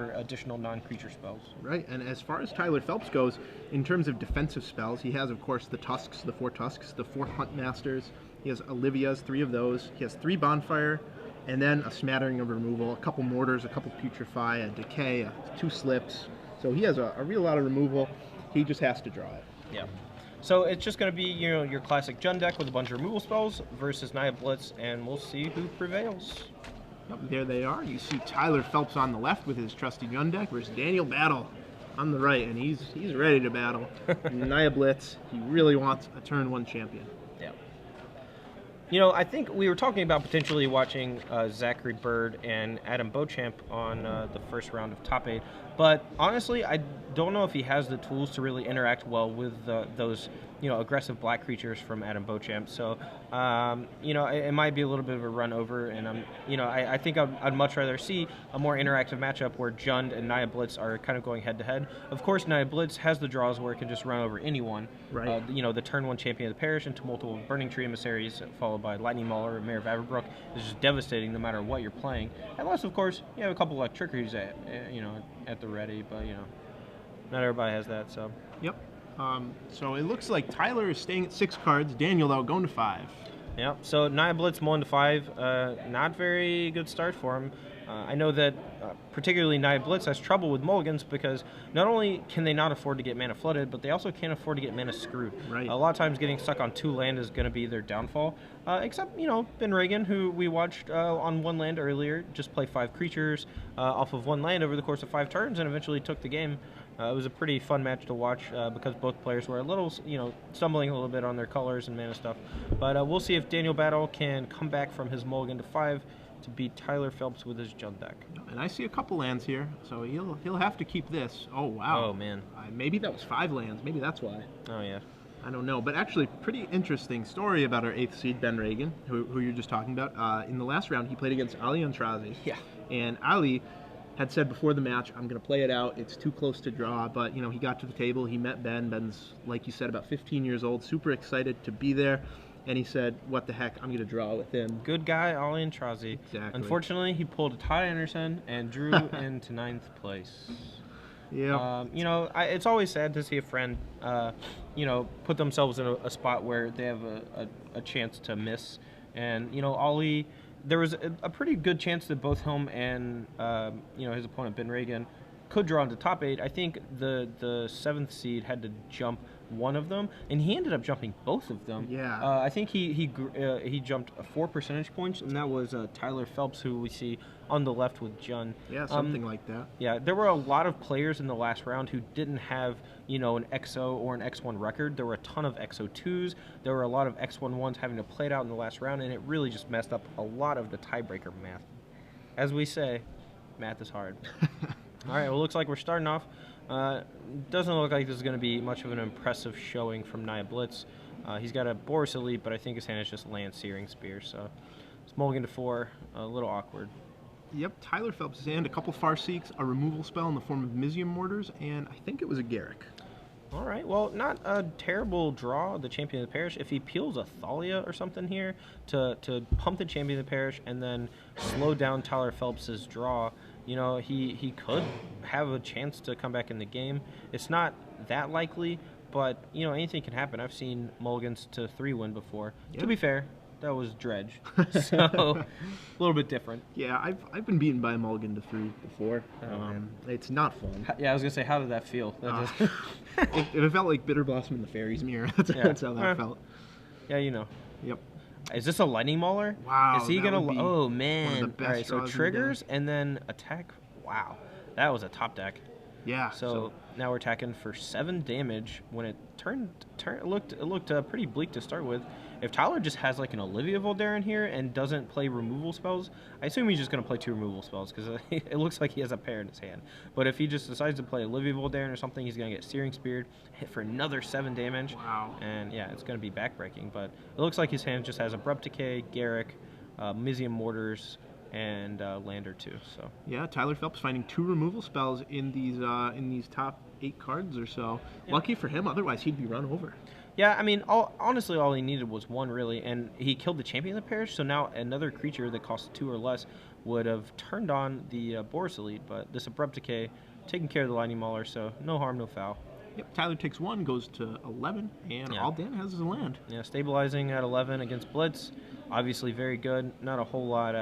for additional non-creature spells. Right, and as far as Tyler Phelps goes, in terms of defensive spells, he has, of course, the Tusks, the 4 Tusks, the 4 Hunt Masters. He has Olivia's, 3 of those. He has 3 Bonfire, and then a smattering of removal, a couple Mortars, a couple Putrefy, a Decay, 2 Slips. So he has a real lot of removal. He just has to draw it. Yeah. So it's just going to be, you know, your classic Jund deck with a bunch of removal spells versus Naya Blitz, and we'll see who prevails. Yep, there they are. You see Tyler Phelps on the left with his trusty Jund deck versus Daniel Battle on the right, and he's ready to battle. Naya Blitz, he really wants a turn 1 champion. Yeah. You know, I think we were talking about potentially watching Zachary Bird and Adam Beauchamp on the first round of Top 8, but honestly, I don't know if he has the tools to really interact well with those, you know, aggressive black creatures from Adam Beauchamp. So, you know, it might be a little bit of a run over, and you know, I think I'd much rather see a more interactive matchup where Jund and Naya Blitz are kind of going head to head. Of course, Naya Blitz has the draws where it can just run over anyone. Right. You know, the turn 1 champion of the parish into multiple Burning Tree emissaries, followed by Lightning Mauler or Mayor of Averbrook, is just devastating no matter what you're playing. Unless, of course, you have a couple of trickeries at the ready, but you know, not everybody has that. So. Yep. So it looks like Tyler is staying at 6 cards. Daniel, though, going to 5. Yeah, so Naya Blitz 1 to 5, not very good start for him. I know that particularly Naya Blitz has trouble with mulligans because not only can they not afford to get mana flooded, but they also can't afford to get mana screwed. Right. A lot of times getting stuck on 2 land is going to be their downfall. Except, you know, Ben Reagan, who we watched on 1 land earlier, just play 5 creatures off of 1 land over the course of 5 turns and eventually took the game. It was a pretty fun match to watch because both players were a little, you know, stumbling a little bit on their colors and mana stuff. But we'll see if Daniel Battle can come back from his mulligan to 5 to beat Tyler Phelps with his Jund deck. And I see a couple lands here, so he'll have to keep this. Oh, wow. Oh, man. Maybe that was 5 lands. Maybe that's why. Oh, yeah. I don't know. But actually, pretty interesting story about our 8th seed, Ben Reagan, who you're just talking about. In the last round, he played against Ali Antrazi. Yeah. And Ali had said before the match, I'm going to play it out. It's too close to draw. But, you know, he got to the table. He met Ben. Ben's, like you said, about 15 years old, super excited to be there. And he said, what the heck, I'm going to draw with him. Good guy, Ali Antrazi. Exactly. Unfortunately, he pulled a Todd Anderson and drew into 9th place. Yeah. You know, it's always sad to see a friend, you know, put themselves in a spot where they have a chance to miss. And, you know, Ali, there was a pretty good chance that both him and, you know, his opponent, Ben Reagan, could draw into top 8. I think the 7th seed had to jump one of them, and he ended up jumping both of them. Yeah. I think he jumped 4 percentage points, and that was Tyler Phelps, who we see on the left with Jund. Yeah, something like that. Yeah, there were a lot of players in the last round who didn't have, you know, an XO or an X1 record. There were a ton of XO2s. There were a lot of X11s having to play it out in the last round, and it really just messed up a lot of the tiebreaker math. As we say, math is hard. All right, well, it looks like we're starting off. Doesn't look like this is going to be much of an impressive showing from Naya Blitz. He's got a Boris Elite, but I think his hand is just land Searing Spear, so it's mulligan to 4, a little awkward. Yep, Tyler Phelps' hand, a couple Farseeks, a removal spell in the form of Mizium Mortars, and I think it was a Garrick. All right, well, not a terrible draw, the Champion of the Parish. If he peels a Thalia or something here to pump the Champion of the Parish and then slow down Tyler Phelps' draw, you know, he could have a chance to come back in the game. It's not that likely, but, you know, anything can happen. I've seen mulligans to 3 win before. Yep. To be fair, that was Dredge, so a little bit different. Yeah, I've been beaten by a mulligan to 3 before. It's not fun. Yeah, I was gonna say, how did that feel? It felt like Bitter Blossom in the Fairy's Mirror. That's how that felt. Yeah, you know. Yep. Is this a Lightning Mauler? Wow. Is he gonna? Oh man! One of the best All right, so draws triggers and then attack. Wow, that was a top deck. Yeah. So now we're attacking for 7 damage. When it it looked pretty bleak to start with. If Tyler just has like an Olivia Voldaren here and doesn't play removal spells, I assume he's just going to play 2 removal spells because it looks like he has a pair in his hand. But if he just decides to play Olivia Voldaren or something, he's going to get Searing Speared, hit for another 7 damage. Wow. And yeah, it's going to be backbreaking. But it looks like his hand just has Abrupt Decay, Garrick, Mizium Mortars, and Lander too. So yeah, Tyler Phelps finding 2 removal spells in these top 8 cards or so. Yeah. Lucky for him, otherwise he'd be run over. Yeah, I mean, honestly, all he needed was 1, really, and he killed the Champion of the Parish, so now another creature that costs 2 or less would have turned on the Boros Elite, but this Abrupt Decay taking care of the Lightning Mauler, so no harm, no foul. Yep, Tyler takes 1, goes to 11, and all Dan has is a land. Yeah, stabilizing at 11 against Blitz, obviously very good. Not a whole lot,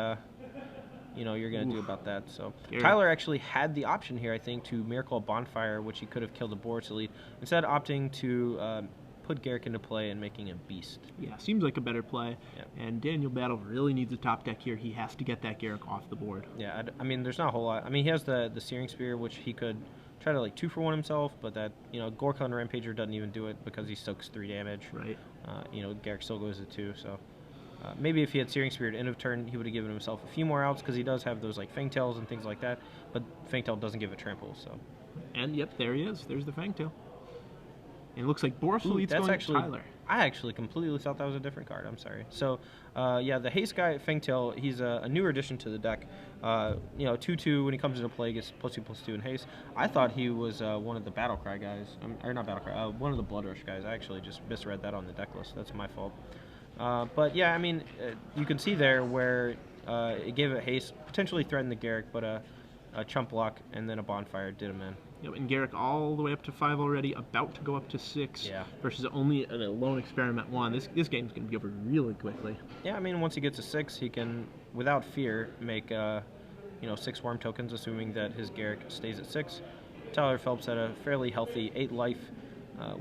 you're going to do about that. So Scary. Tyler actually had the option here, I think, to Miracle Bonfire, which he could have killed the Boros Elite, instead opting to put Garrick into play and making a beast. Yeah, seems like a better play. Yep. And Daniel Battle really needs a top deck here. He has to get that Garrick off the board. Yeah, I mean, there's not a whole lot. I mean, he has the Searing Spear, which he could try to 2-for-1 himself, but that, Gorkon Rampager doesn't even do it because he soaks 3 damage. Right. Garrick still goes to 2, so maybe if he had Searing Spear at end of turn, he would have given himself a few more outs because he does have those Fangtails and things like that, but Fangtail doesn't give a trample, so. And yep, there he is. There's the Fangtail. And it looks like Boros Elite's going actually, to Tyler. I actually completely thought that was a different card. I'm sorry. So, the Haste guy, Fangtail, he's a newer addition to the deck. 2/2 when he comes into play, gets +2/+2 in Haste. I thought he was one of the Battlecry guys. Or not Battlecry, one of the Blood Rush guys. I actually just misread that on the deck list. That's my fault. But yeah, I mean, you can see there where it gave it Haste, potentially threatened the Garrick, but a chump block and then a Bonfire did him in. Yep, and Garrick all the way up to 5 already, about to go up to 6. Yeah. Versus only a lone experiment 1. This game's going to be over really quickly. Yeah, I mean, once he gets to 6, he can, without fear, make 6 Worm tokens, assuming that his Garrick stays at 6. Tyler Phelps had a fairly healthy 8 life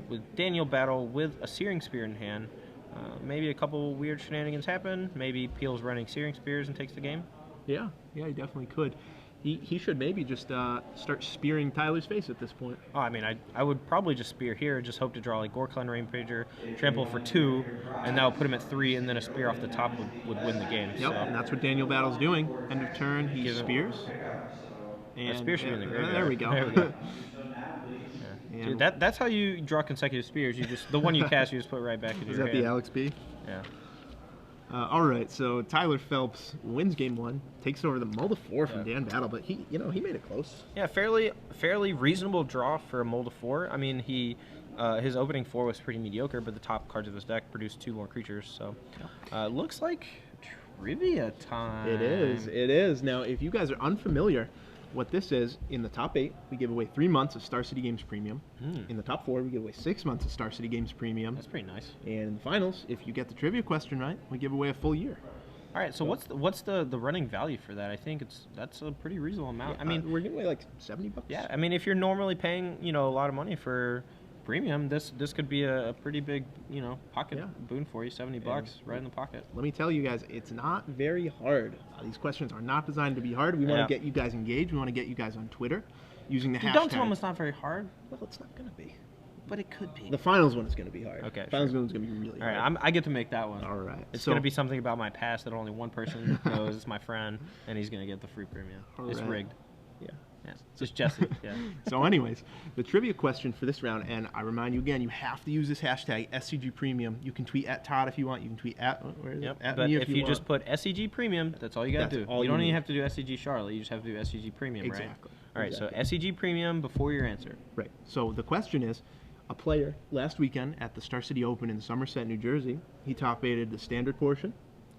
with Daniel Battle with a Searing Spear in hand. Maybe a couple weird shenanigans happen. Maybe Peel's running Searing Spears and takes the game. Yeah, he definitely could. He should maybe just start spearing Tyler's face at this point. Oh, I mean, I would probably just spear here, just hope to draw Gorkon Rampager, trample for 2, and that would put him at 3, and then a spear off the top would win the game. Yep, so. And that's what Daniel Battle's doing. End of turn, he spears. And spear should be in the graveyard. There we go. There we go. Dude, that's how you draw consecutive spears. You just the one you cast, you just put right back into your hand. Is that the Alex B? Yeah. All right, so Tyler Phelps wins game 1, takes over the Mold of 4 from Dan Battle, but he made it close. Yeah, fairly reasonable draw for a Mold of 4. I mean, his opening 4 was pretty mediocre, but the top cards of his deck produced 2 more creatures. So, looks like trivia time. It is. Now, if you guys are unfamiliar, what this is, in the top 8, we give away 3 months of Star City Games Premium. In the top 4, we give away 6 months of Star City Games Premium. That's pretty nice. And in the finals, if you get the trivia question right, we give away a full year. All right, so what's the running value for that? I think that's a pretty reasonable amount. Yeah, I mean, we're giving away like $70. Yeah, I mean, if you're normally paying a lot of money for premium, this could be a pretty big pocket boon for you. $70 right in the pocket. Let me tell you guys, it's not very hard. These questions are not designed to be hard. We want to get you guys engaged. We want to get you guys on Twitter using the hashtag. Don't tell them it's not very hard. Well, it's not going to be. But it could be. The finals one is going to be hard. Okay. The finals one is going to be really hard. All right, I get to make that one. All right. It's going to be something about my past that only one person knows. It's my friend, and he's going to get the free premium. It's rigged. Yeah. Just Jesse. Yeah. So anyways, the trivia question for this round, and I remind you again, you have to use this hashtag SCG Premium. You can tweet at Todd if you want. You can tweet at me if you just put SCG Premium, that's all you got to do. You don't even have to do SCG Charlotte. You just have to do SCG Premium, right? Exactly. All right. So SCG Premium before your answer. Right. So the question is, a player last weekend at the Star City Open in Somerset, New Jersey, he top-aided the standard portion,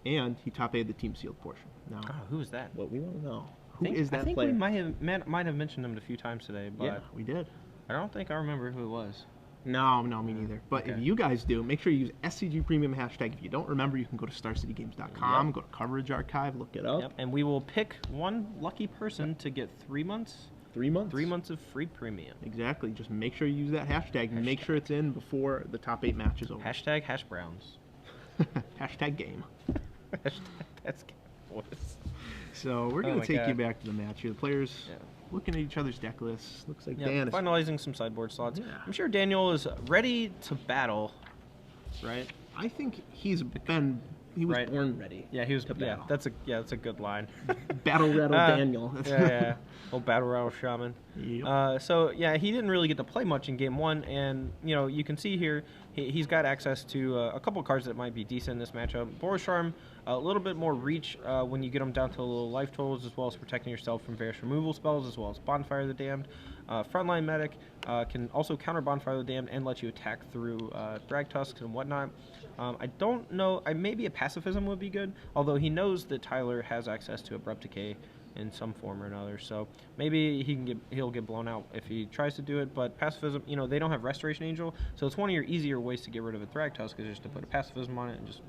and he top-aided the team sealed portion. Now, who is that? What we want to know. Who is that player? I think we might have mentioned him a few times today, but yeah, we did. I don't think I remember who it was. No, me neither. But if you guys do, make sure you use SCG Premium hashtag. If you don't remember, you can go to StarCityGames.com, go to Coverage Archive, look it up. Yep. And we will pick one lucky person to get 3 months. 3 months. 3 months of free premium. Exactly. Just make sure you use that hashtag. And make sure it's in before the top 8 matches over. Hashtag Hash Browns. Hashtag game. That's boys. So we're going to take you back to the match here. The players looking at each other's deck lists. Looks like Dan is finalizing some sideboard slots. Yeah. I'm sure Daniel is ready to battle, right? I think he was born ready. Yeah, he was. That's a good line. Battle Rattle Daniel. yeah. Oh, Battle Rattle Shaman. Yep. So yeah, he didn't really get to play much in game 1, and you can see here he's got access to a couple cards that might be decent in this matchup. Boros Charm, a little bit more reach when you get them down to little life totals, as well as protecting yourself from various removal spells, as well as Bonfire of the Damned. Frontline Medic can also counter Bonfire of the Damned and let you attack through Drag Tusks and whatnot. I don't know, maybe a Pacifism would be good, although he knows that Tyler has access to Abrupt Decay in some form or another, so maybe he'll get blown out if he tries to do it. But Pacifism, they don't have Restoration Angel, so it's one of your easier ways to get rid of a Thragtusk is just to put a Pacifism on it and just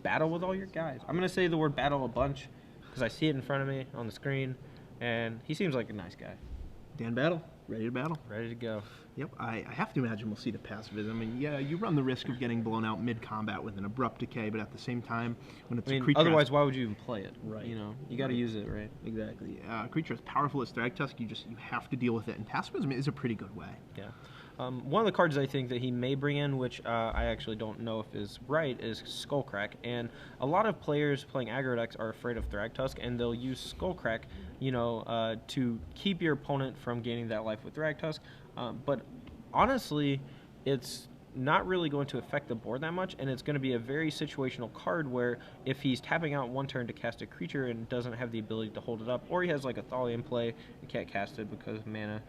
battle with all your guys. I'm gonna say the word battle a bunch because I see it in front of me on the screen, and he seems like a nice guy. Dan Battle, ready to battle. Ready to go. Yep, I have to imagine we'll see the Pacifism, and yeah, you run the risk of getting blown out mid-combat with an Abrupt Decay, but at the same time, when it's a creature... Otherwise, why would you even play it? Right. You got to use it, right? Exactly. A creature as powerful as Thragtusk, you have to deal with it, and Pacifism is a pretty good way. Yeah. One of the cards I think that he may bring in, which I actually don't know if is right, is Skullcrack. And a lot of players playing aggro decks are afraid of Thragtusk, and they'll use Skullcrack, to keep your opponent from gaining that life with Thragtusk. But honestly, it's not really going to affect the board that much, and it's going to be a very situational card where if he's tapping out one turn to cast a creature and doesn't have the ability to hold it up, or he has like a Thalia in play and can't cast it because of mana.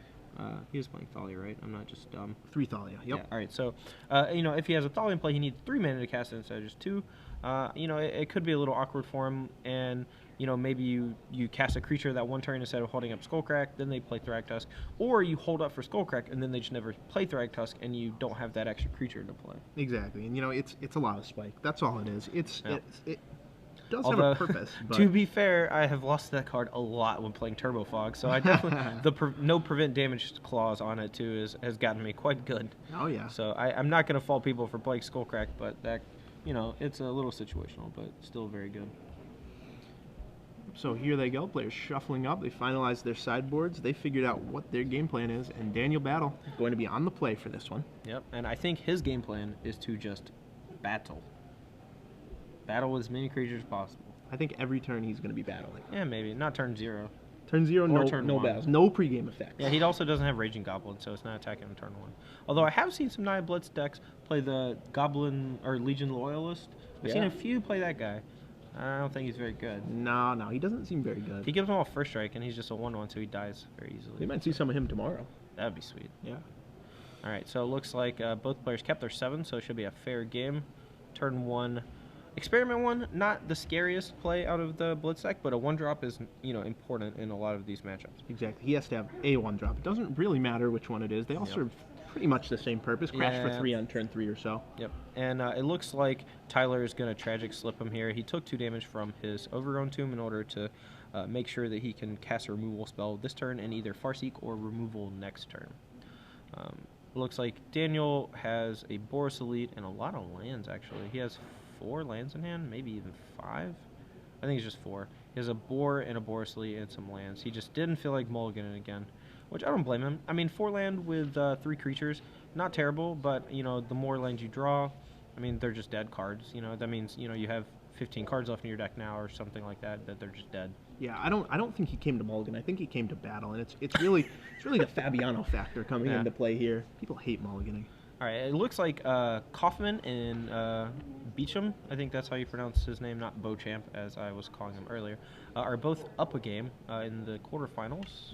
He was playing Thalia, right? I'm not just dumb. 3 Thalia, yep. Yeah, all right, so, if he has a Thalia in play, he needs 3 mana to cast it instead of just 2. It could be a little awkward for him, and, maybe you cast a creature that one turn instead of holding up Skullcrack, then they play Thragtusk, or you hold up for Skullcrack, and then they just never play Thragtusk, and you don't have that extra creature to play. Exactly, and, it's a lot of spike. That's all it is. It does Although, have a purpose. But... to be fair, I have lost that card a lot when playing Turbo Fog, so I definitely no prevent damage clause on it too has gotten me quite good. Oh yeah. So I'm not going to fault people for playing Skullcrack, but that it's a little situational, but still very good. So here they go, players shuffling up. They finalized their sideboards. They figured out what their game plan is, and Daniel Battle is going to be on the play for this one. Yep, and I think his game plan is to just battle. Battle with as many creatures as possible. I think every turn he's going to be battling. Yeah, maybe. Not turn 0. Turn 0, no battles. No pregame effects. Yeah, he also doesn't have Raging Goblin, so it's not attacking on turn 1. Although I have seen some Naya Blitz decks play the Goblin or Legion Loyalist. I've seen a few play that guy. I don't think he's very good. No, he doesn't seem very good. He gives him all first strike, and he's just a 1/1, so he dies very easily. We might see some of him tomorrow. That'd be sweet. Yeah. All right, so it looks like both players kept their 7, so it should be a fair game. Turn 1. Experiment 1, not the scariest play out of the Blitz deck, but a 1-drop is, important in a lot of these matchups. Exactly. He has to have a 1-drop. It doesn't really matter which one it is. They all serve pretty much the same purpose. Crash for 3 on turn 3 or so. Yep. And it looks like Tyler is going to Tragic Slip him here. He took 2 damage from his Overgrown Tomb in order to make sure that he can cast a removal spell this turn and either Farseek or removal next turn. Looks like Daniel has a Boros Elite and a lot of lands, actually. He has 4 lands in hand, maybe even 5. I think it's just 4. He has a Boar and a Boros Elite and some lands. He just didn't feel like mulliganing again, which I don't blame him. I mean, 4 land with 3 creatures, not terrible, but, the more lands you draw, I mean, they're just dead cards. That means, you have 15 cards left in your deck now or something like that they're just dead. Yeah, I don't think he came to mulligan. I think he came to battle, and it's really the Fabiano factor coming into play here. People hate mulliganing. All right, it looks like Kaufman and Beecham, I think that's how you pronounce his name, not Beauchamp, as I was calling him earlier, are both up a game in the quarterfinals.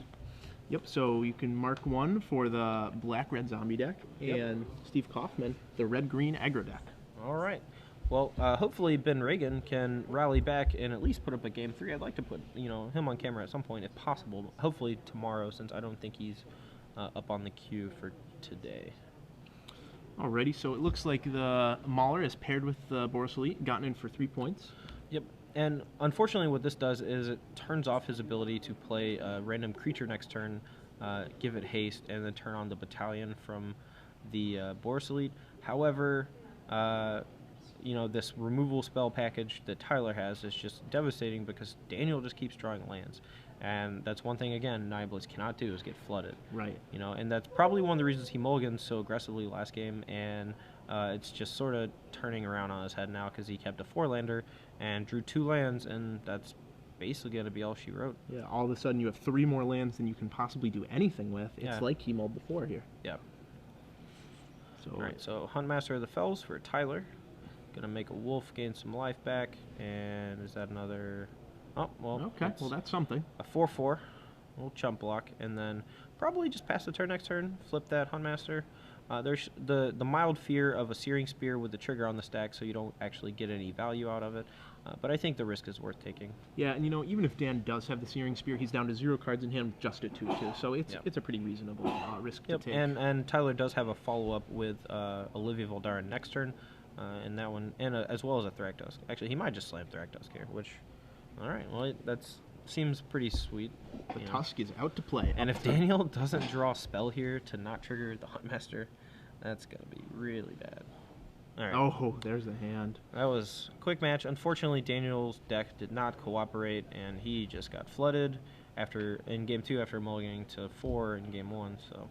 Yep, so you can mark 1 for the black-red zombie deck, and Steve Kaufman, the red-green aggro deck. All right. Well, hopefully Ben Reagan can rally back and at least put up a game 3. I'd like to put him on camera at some point if possible. Hopefully tomorrow, since I don't think he's up on the queue for today. Alrighty, so it looks like the Mauler is paired with the Boros Elite, gotten in for 3 points. Yep, and unfortunately what this does is it turns off his ability to play a random creature next turn, give it haste, and then turn on the battalion from the Boros Elite. However, this removal spell package that Tyler has is just devastating because Daniel just keeps drawing lands. And that's one thing, again, Naya Blitz cannot do is get flooded. Right. And that's probably one of the reasons he mulliganed so aggressively last game, and it's just sort of turning around on his head now because he kept a 4-lander and drew 2 lands, and that's basically going to be all she wrote. Yeah, all of a sudden you have 3 more lands than you can possibly do anything with. It's like he mulled before here. Yeah. So All right, so Huntmaster of the Fells for Tyler. Gonna make a wolf gain some life back, and is that another? Oh, well. okay, well that's something. A 4/4, little chump block, and then probably just pass the turn next turn. Flip that Huntmaster. There's the mild fear of a Searing Spear with the trigger on the stack, so you don't actually get any value out of it. But I think the risk is worth taking. Yeah, and even if Dan does have the Searing Spear, he's down to 0 cards in hand, just at 2/2. So it's a pretty reasonable risk to take. And Tyler does have a follow-up with Olivia Voldaren next turn, and that one, and as well as a Thragtusk. Actually, he might just slam Thragtusk here, which, all right, well, that's seems pretty sweet. The Tusk is out to play. And if Daniel doesn't draw a spell here to not trigger the Huntmaster, that's going to be really bad. All right. Oh, there's the hand. That was a quick match. Unfortunately, Daniel's deck did not cooperate, and he just got flooded in Game 2 after mulliganing to 4 in Game 1. So